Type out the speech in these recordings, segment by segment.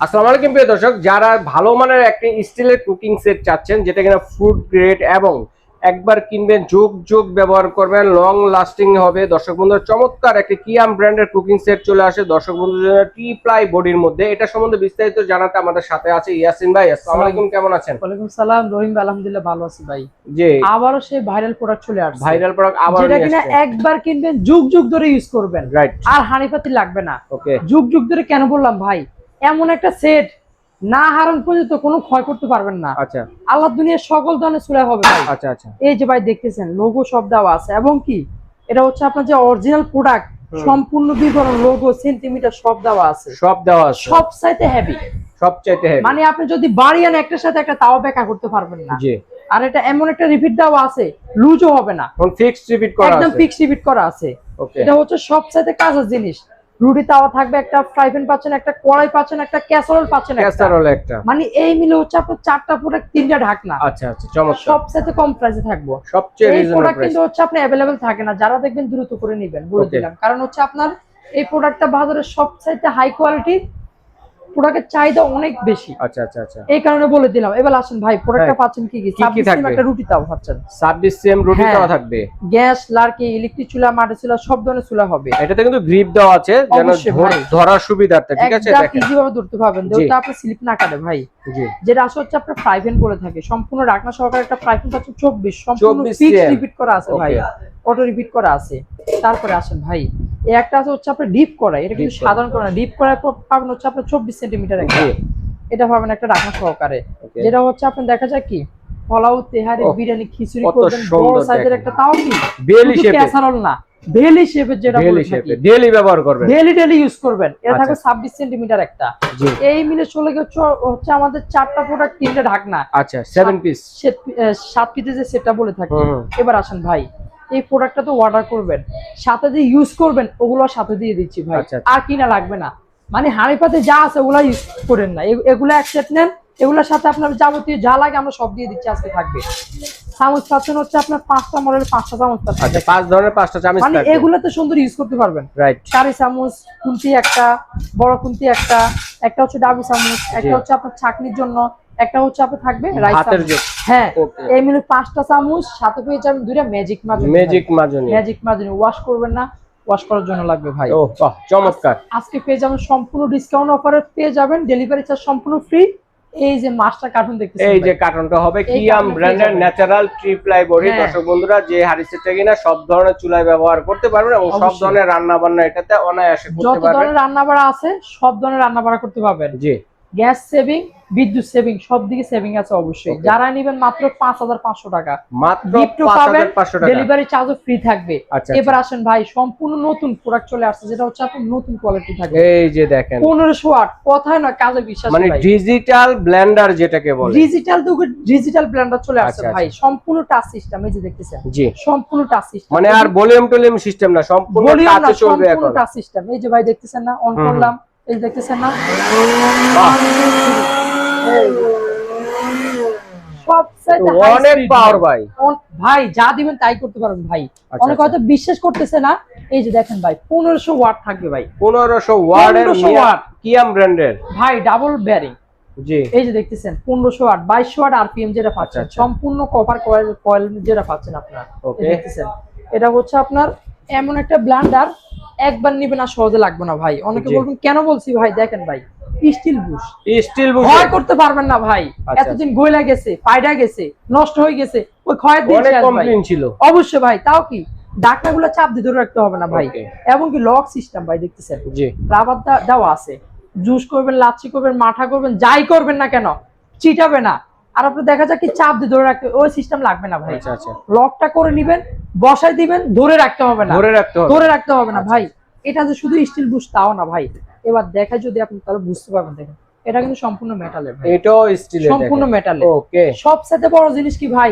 আসসালামু আলাইকুম প্রিয় দর্শক, যারা ভালো মানের একটা স্টিলের কুকিং সেট চাচ্ছেন যেটা কিনা ফুড গ্রেড এবং একবার কিনবেন যুগ যুগ ব্যবহার করবেন, লং লাস্টিং হবে। দর্শক বন্ধুরা, চমৎকার একটা কিয়াম ব্র্যান্ডের কুকিং সেট চলে আসে দর্শক বন্ধুদের জন্য টি প্লাই বডির মধ্যে। এটা সম্বন্ধে বিস্তারিত জানাতে আমাদের সাথে আছে ইয়াসিন ভাই। আসসালামু আলাইকুম, কেমন আছেন? ওয়ালাইকুম সালাম রহিম ভাই, আলহামদুলিল্লাহ ভালো আছি ভাই। জি, আবারও সেই ভাইরাল প্রোডাক্ট চলে আসছে। ভাইরাল প্রোডাক্ট আবার যেটা নিয়ে কিনা আসছে। একবার কিনবেন যুগ যুগ ধরে ইউজ করবেন, রাইট। আর হানিপাতি লাগবে না। ওকে। যুগ যুগ ধরে কেন বললাম ভাই, এমন একটা সেট না হারান পর্যন্ত কোনো ক্ষয় করতে পারবেন না। আচ্ছা আল্লাহ দুনিয়ার সকল ধরনের চুলা হবে ভাই। আচ্ছা আচ্ছা। এই যে ভাই দেখতেছেন লোগো সব দেওয়া আছে, এবং কি এটা হচ্ছে আপনার যে অরিজিনাল প্রোডাক্ট, সম্পূর্ণ বিবরণ লোগো সেন্টিমিটার সব দেওয়া আছে। সব দেওয়া আছে, সব সাইতে হেভি, সবচাইতে হেভি। মানে আপনি যদি বাড়ি আন একটার সাথে একটা তাও ব্যাখ্যা করতে পারবেন না। জি। আর এটা এমন একটা রিপিট দেওয়া আছে, লুজও হবে না, কোন ফিক্সড রিপিট করা আছে, একদম ফিক্স রিপিট করা আছে। ওকে। এটা হচ্ছে সবচাইতে কাজের জিনিস। রুটি তাওয়া থাকবে, একটা ফ্রাই প্যান পাচ্ছেন, একটা কড়াই পাচ্ছেন, একটা ক্যাসারোল পাচ্ছেন, ক্যাসারোল একটা, মানে এই মিলে হচ্ছে আপনার চারটা প্রোডাক্ট, তিনটা ঢাকনা। আচ্ছা আচ্ছা, চমৎকার। সবচাইতে কম প্রাইসে থাকবো। সবচেয়ে এই রিজনেবল প্রোডাক্ট প্রাইস। কিন্তু হচ্ছে আপনি अवेलेबल থাকে না, যারা দেখবেন দ্রুত করে নেবেন বলে দিলাম। কারণ হচ্ছে আপনার এই প্রোডাক্টটা বাজারে সবচাইতে হাই কোয়ালিটি, প্রোডাক্টের চাহিদা অনেক বেশি। আচ্ছা আচ্ছা আচ্ছা, এই কারণে বলে দিলাম। এবার আসেন ভাই, প্রোডাক্টটা পাচ্ছেন কি কি? কি থাকবে? একটা রুটি তাওয়া পাচ্ছেন, 26 সিএম রুটি হ্যাঁ। দেওয়া থাকবে। গ্যাস, লার্কি, ইলেকট্রিক চুলা, মাটির চুলা, সব ধরনের চুলা হবে। এটাতে কিন্তু গ্রিপ দেওয়া আছে যেন অবশ্যই ভাই। ধরার সুবিধার্থে, ঠিক আছে? একদম দেখেন ইজি ভাবে ধরতে পারবেন, জি। যেটা আপনি স্লিপ না কাটে ভাই। জি। যেটা আসলে হচ্ছে আপনার ফ্রাই প্যান বলে থাকে, সম্পূর্ণ ঢাকনা সহকারে একটা ফ্রাই প্যান পাচ্ছেন 24, সম্পূর্ণ 24 ফিক্স CM রিপিট করা আছে ভাই, Okay. অটো রিপিট করা আছে। তারপরে আসেন ভাই, এই একটা আছে হচ্ছে আপনার ডিপ করা, এটা কিন্তু Deep করা। সাধারণ করা না, ডিপ করা পাবেন হচ্ছে আপনার 24 সেন্টিমিটার একটা, জি। এটা পাবেন একটা ঢাকনা সহকারে। Okay. যেটা হচ্ছে আপনার দেখা যায় কি পোলাও, তেহারি, ওহ, বিরিয়ানি, খিচুড়ি কত করবেন, বড় সুন্দর সাইজের দেখেন। একটা, তাও কি বেলি শেপে, ক্যাসারোল না, বেলি শেপের, যেটা বেলি বলে শেপে থাকি ডেইলি ব্যবহার করবেন। ডেইলি ইউজ করবেন। এটা থাকবে আচ্ছা। 26 সেন্টিমিটার একটা। জি। এই মিলে চলে গেছে হচ্ছে আমাদের চারটা প্রোডাক্ট, তিনটা ঢাকনা, আচ্ছা, 7 পিস, 7 পিসের যে সেটটা বলে থাকি। হুম। এবার আসেন ভাই, এই প্রোডাক্টটা তো অর্ডার করবেন, সাথে যে ইউজ করবেন ওগুলো সাথে দিয়ে দিচ্ছি ভাই। আচ্ছা, আচ্ছা। আর কিনা লাগবে না, মানে হাঁড়ি পাতে যা আছে ওগুলা ইউজ করেন না, এগুলা এক সেট নেন, এগুলোর সাথে আপনার যাবতীয় যা লাগে আমরা সব দিয়ে দিচ্ছি, আজকে থাকবে। চামচ পাচ্ছেন হচ্ছে আপনার 5টা মডেল, 5টা চামচ পাচ্ছেন। আচ্ছা, 5 ধরনের 5টা চামচ মানে থাকবে। এগুলাতে সুন্দর ইউজ করতে পারবেন। রাইট। কারি চামচ, খুন্তি একটা, বড় খুন্তি একটা, একটা হচ্ছে ডাবু চামচ, একটা হচ্ছে আপনার চাটনির জন্য, একটা হচ্ছে আপনার থাকবে রাইস হাতের চামচ। জন্য। হ্যাঁ, ওকে। এই মিলে 5টা চামচ, সাথে পেয়ে যাবেন দুইটা ম্যাজিক মাজনি। ম্যাজিক মাজনি। ম্যাজিক মাজনি ওয়াশ করবেন না, ওয়াশ করার জন্য লাগবে ভাই। ও বাহ, চমৎকার। আজকে পেয়ে যাবেন সম্পূর্ণ ডিসকাউন্ট অফারে, পেয়ে যাবেন ডেলিভারি চার্জ সম্পূর্ণ ফ্রি। এই যে মাস্টার কার্টুন দেখতেছেন, এই যে কার্টনটা হবে এই কিয়াম কার্টনটা ব্র্যান্ডের পেয়ে যাবেন। Natural tree ply body. হ্যাঁ। দর্শক বন্ধুরা, যে হাড়ি সেটটা কিনা সব ধরনের চুলায় ব্যবহার করতে পারবেন এবং সব অবশ্যই। ধরনের রান্না বান্না এটাতে অনায়াসে করতে যত পারবেন। ধরনের রান্না বাড়া আছে সব ধরনের রান্না বাড়া করতে পারবেন। জি। গ্যাস সেভিং, বিদ্যুৎ সেভিং, সব দিকে সেভিং আছে অবশ্যই। Okay. যারা নেবেন মাত্র 5500 টাকা, মাত্র গিফটও পাবেন, 5500 টাকা। ডেলিভারি চার্জও ফ্রি থাকবে। আচ্ছা, এবার আসেন ভাই, সম্পূর্ণ নতুন প্রোডাক্ট চলে আসছে, যেটা হচ্ছে আপনার নতুন কোয়ালিটি থাকবে। এই যে দেখেন, 1500 ওয়াট, কথায় না কাজে বিশ্বাস মানে ভাই। ডিজিটাল ব্লেন্ডার যেটাকে বলে। ডিজিটাল ব্লেন্ডার চলে আসছে আচ্ছা, ভাই, সম্পূর্ণ টাচ সিস্টেম। এই যে দেখতেছেন, জি। সম্পূর্ণ টাচ সিস্টেম, মানে আর ভলিউম টলিউম সিস্টেম না, সম্পূর্ণ টাচে চলবে এখন। Touch system. এই যে ভাই দেখতেছেন না, অন করলাম, এই যে দেখতেছেন না, বাহ, সবচাইতে অনেক পাওয়ার ভাই। ভাই যা দিবেন তাই করতে পারবেন ভাই। আচ্ছা, অনেক হয়তো বিশ্বাস করতেছে না, এই যে দেখেন ভাই 1500 ওয়াট থাকবে ভাই, 1500 ওয়াটের 1500 ওয়াট কিয়াম ব্র্যান্ডের। ভাই ডাবল বেয়ারিং। জি। এই যে দেখতেছেন 1500 ওয়াট, 2200 ওয়াট আরপিএম যেটা পাচ্ছেন, আচ্ছা। সম্পূর্ণ কপার কয়েল যেটা পাচ্ছেন আপনারা। ওকে। এই দেখতেছেন, এটা হচ্ছে আপনার এমন একটা ব্লেন্ডার, একবার নিবেন আর সহজে লাগবে না ভাই। অনেকে জি। বলবেন কেন বলছি ভাই, দেখেন ভাই স্টিল বুশ, স্টিল বুশ ক্ষয় করতে পারবেন না ভাই। আচ্ছা। এতদিন গইলা গেছে, পাইডা গেছে, নষ্ট হয়ে গেছে, ওই ক্ষয়ের দিন অনেক শেষ ভাই। কমপ্লেইন ছিল। অবশ্যই ভাই, তাও কি ঢাকনাগুলো চাপ দিয়ে ধরে রাখতে হবে না ভাই। Okay. এবং কি লক সিস্টেম ভাই দেখতেছেন, জি। রাবার দেওয়া আছে। জুস করবেন, লাচ্ছি করবেন, মাঠা করবেন, যাই করবেন না কেন চিটাবে না। আর আপনি দেখা যায় কি চাপ দিয়ে ধরে রাখতে, ওই সিস্টেম লাগবে না ভাই। আচ্ছা আচ্ছা, লকটা করে নিবেন, বসাই দিবেন, ধরে রাখতে হবে না, ধরে রাখতে হবে। ধরে রাখতে হবে না ভাই। এটা যে শুধু স্টিল বুশ তাও না ভাই, এবার দেখাই যদি আপনি তাহলে বুঝতে পারবেন। দেখেন এটা কিন্তু সম্পূর্ণ মেটালের ভাই, এটাও স্টিলের, সম্পূর্ণ মেটালের। ওকে। সবচেয়ে বড় জিনিস কি ভাই,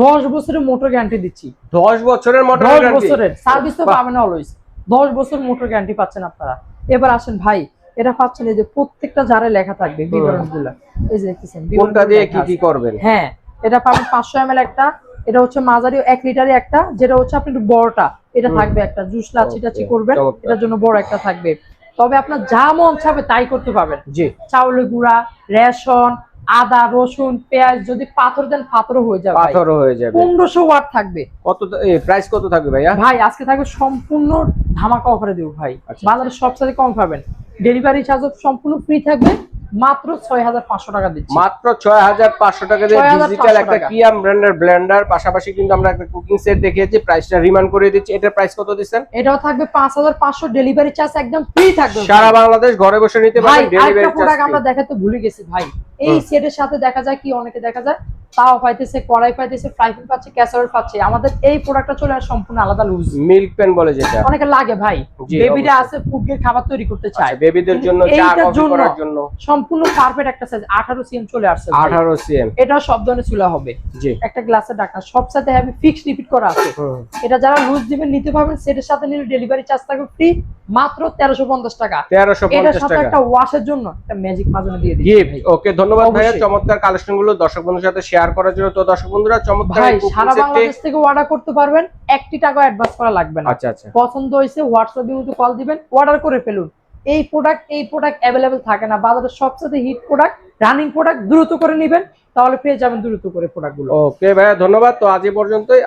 10 বছরের মোটর গ্যারান্টি দিচ্ছি। 10 বছরের মোটর 10 গ্যারান্টি। বছরের সার্ভিস তো পাবেন অলওয়েজ, 10 বছর মোটর গ্যারান্টি পাচ্ছেন আপনারা। এবার আসেন ভাই, এটা পাচ্ছেন এই যে প্রত্যেকটা জারে লেখা থাকবে বিবরণগুলো। এই যে দেখতেছেন কোনটা দিয়ে কি কি করবেন। হ্যাঁ, এটা পাবেন 500 ml একটা, এটা হচ্ছে মাঝারি 1 লিটারে একটা, যেটা হচ্ছে আপনি একটু বড়টা, এটা থাকবে একটা জুস লাচ্ছি টাচ্ছি করবেন, এটার জন্য বড় একটা থাকবে। তবে আপনার যা মন চাবে তাই করতে পারবেন। জি, চাউলের গুঁড়া, রেশন, আদা, রসুন, পেঁয়াজ, যদি পাথর দেন পাথরও হয়ে যাবে। পাথরও হয়ে যাবে। 1500 ওয়াট থাকবে। কত প্রাইস কত থাকবে ভাইয়া? ভাই আজকে থাকবে সম্পূর্ণ ধামাকা অফারে দেবো ভাই। আচ্ছা। বাজারে সবচেয়ে কম পাবেন। ডেলিভারি চার্জ সম্পূর্ণ ফ্রি থাকবে, মাত্র 6500 টাকা দিচ্ছি। মাত্র 6500 টাকা দিয়ে 6500 ডিজিটাল একটা টাকা। কিয়াম ব্র্যান্ডের ব্লেন্ডার, পাশাপাশি কিন্তু আমরা একটা কুকিং সেট দেখিয়েছি, প্রাইসটা রিমাইন্ড করে দিচ্ছি। এটার প্রাইস কত দিচ্ছেন? এটাও থাকবে 5500, ডেলিভারি চার্জ একদম ফ্রি থাকবে। সারা বাংলাদেশ ঘরে বসে নিতে ভাই পারবেন, ডেলিভারি আরেকটা প্রোডাক্ট চার্জ আমরা দেখাতে ভুলে গেছি ভাই। এই সেটের সাথে দেখা যায় কি, অনেকে দেখা যায় তাও পাইতেছে, কড়াই পাইতেছে, ফ্রাই প্যান পাচ্ছে, ক্যাসারোল পাচ্ছে। আমাদের এই প্রোডাক্টটা চলে আসে সম্পূর্ণ আলাদা লুজ। মিল্ক প্যান বলে যেটা অনেকে লাগে ভাই, জি, বেবিরা অবশ্যই। আছে ফুড গ্রেড খাবার তৈরি করতে চায়। আচ্ছা, বেবিদের জন্য, চা এইটার কফি করার জন্য সম্পূর্ণ পারফেক্ট একটা সাইজ 18 সিএম চলে আসছে ভাই। 18 সিএম। এটা সব ধরনের চুলা হবে। জি, একটা গ্লাসের ঢাকনা সব সাথে হেভি ফিক্সড রিপিট করা আছে। এটা যারা লুজ দিবেন নিতে পারবেন, সেটের সাথে নিলে ডেলিভারি চার্জ থাকবে ফ্রি, মাত্র 1350 টাকা। এটার 1350 সাথে টাকা একটা ওয়াশের জন্য একটা ম্যাজিক মাজনে দিয়ে দিই গিফট। ওকে, ধন্যবাদ ভাইয়া অবশ্যই। চমৎকার কালেকশন গুলো দর্শক বন্ধুদের সাথে শেয়ার করার জন্য। তো দর্শক বন্ধুরা, চমৎকার ভাই এই cooking সারা set টি- বাংলাদেশ থেকে অর্ডার করতে পারবেন, 1 টাকা অ্যাডভান্স করা লাগবে না। আচ্ছা আচ্ছা, পছন্দ হয়েছে হোয়াটসঅ্যাপে মতো কল দিবেন, অর্ডার করে ফেলুন। এই প্রোডাক্ট অ্যাভেলেবেল থাকে না, বাজারে সবচেয়ে হিট প্রোডাক্ট, রানিং প্রোডাক্ট, দ্রুত করে নেবেন, তাহলে পেয়ে যাবেন দ্রুত করে প্রোডাক্টগুলো। ওকে ভাইয়া ধন্যবাদ। তো আজ এই পর্যন্তই।